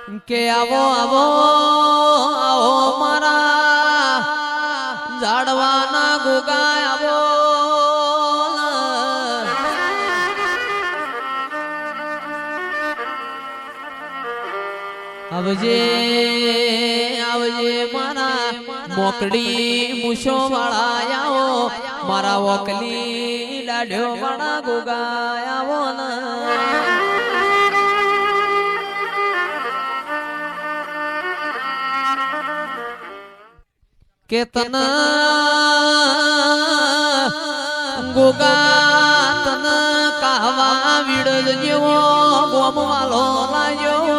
કે આવો આવો આવો મારા ઝાડવાના ગોગા આવો આવજે આવજે મારા મોકડી મૂછો વાળા આવો મારા વકલી લાડ્યો વાળા ગોગા આવો કેતન ગોગા તન કાવા વિડ જેવો ગોમ વાલો લાગ્યો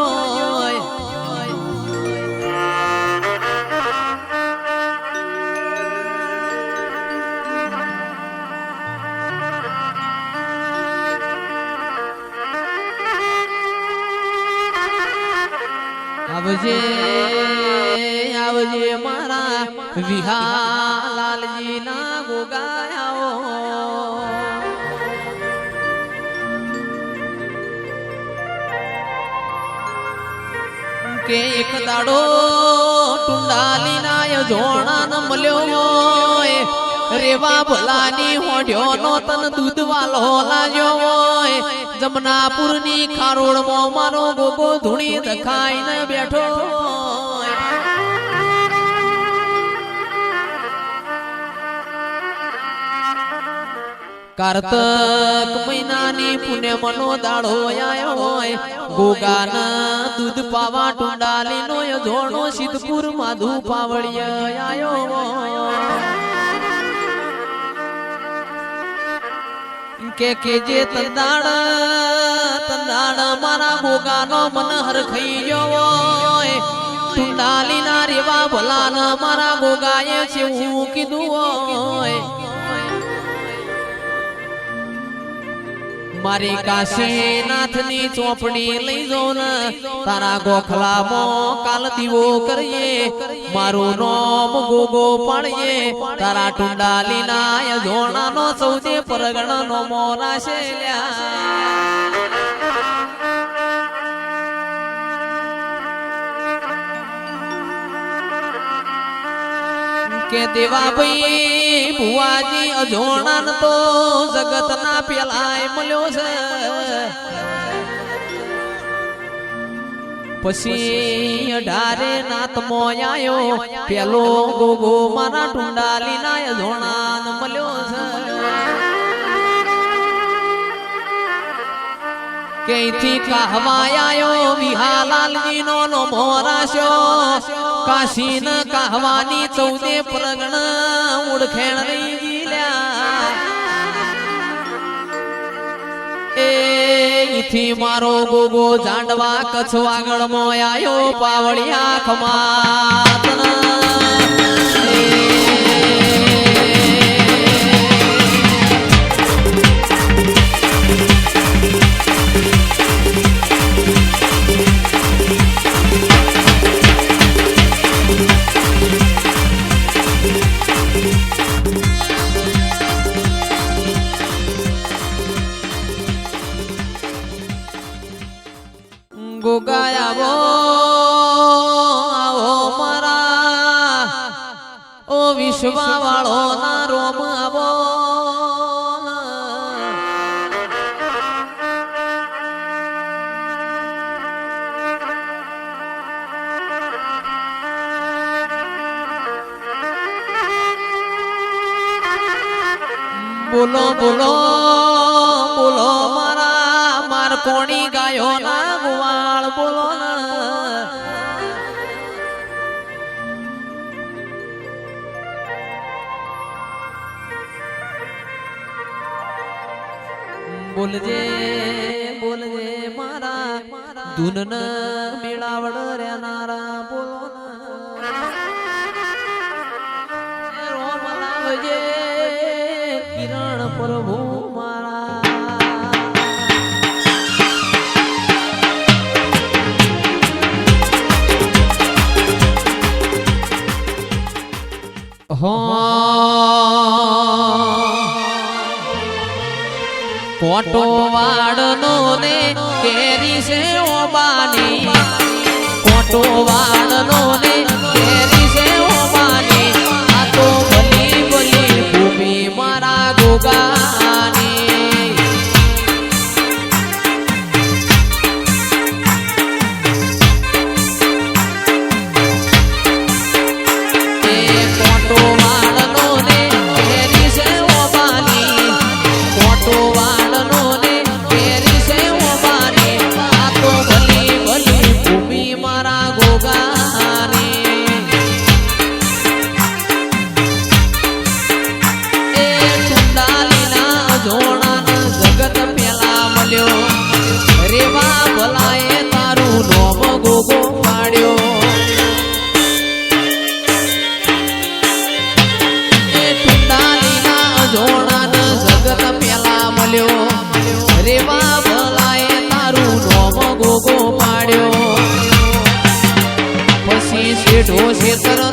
આવજે આવજે મારા વિહાલાલજી ના ગોગાયાઓ કે એક દાડો ટુંડાલી ના જોણા ન મળ્યો રેવા ભલાની હોડ્યો નો તન દૂધ વાલો લાગ્યો જમનાપુર ની ખારોડ માં મારો ગોગો ધૂણી દખાઈ ને બેઠો કાર્તક મહિનાની પુણ્યમનો દાડો આયો હોય ગોગાના દૂધ પાવા ટુંડાલી નો જોણો સિદ્ધપુર માધુ પાવળિયા આયો કે જે તંદાડ મારા ગોગાનો મન હરખઈ ગયો હોય ટુંડાલી ના રેવા ભલા મારા ગોગાએ છે હું કીધું હોય મારી કાશીનાથ ની ચોપડી લઈ જાઉં ને તારા ગોખલામાં કાલ દીવો કરીએ મારું નામ ગોગો પાડીએ તારા ટુંડાલી ના જોણા નો સૌદે પરગણ નો મોરા છે કે દેવા ભાઈ ભુવાજી અજોણાન તો જગત ના પેલાય મળ્યો છે પછી 18 નાતમો આયો પેલો ગોગો મારા ટુંડાલી ના અજોણાન મળ્યો છે કેથી કહવા આયો વિહાલાલજી નો મોરાશો કાશી ન કહવાની 14 પ્રગણ ઉડખેણ રહી ગીલ્યા એથી મારો ગોગો જાંડવા કચ્છ વાગડ માં આયો પાવળિયા ખમાતન ગોગાયાવો આવો મારા ઓ વિશ્વા વાળો ના રોમ આવો બોલો બોલો બોલો મારા માર કોણી ગાયો ના ગુવાળ બોલો બોલજે બોલજે મારા ધૂન ન મેળાવડ રેનારા બોલો રોમ લાવજે કિરણ પ્રભુ મારા કોટો વાડનો ને કેરી છે ઓબાની કોટો વાળનો ને કેરી છે ઓમાની આ તો ભલી ભલી ભૂમિ મારા ગોગાની એ કોટો વાળનો ને કેરી છે ઓમાની કોટો વાળનો ને કેરી છે ઓમાની આ તો ભલી ભલી ભૂમિ મારા ગોગાની એ ચુંડાલીના જોણાનો જગત પેલા મળ્યો રેવા ભલાએ તારું નોમ ગોગો પાડ્યો એ ચુંડાલીના જોણાનો જગત પેલા મળ્યો રેવા ભલાએ તારું નોમ ગોગો પાડ્યો પછી શેઠો શેતર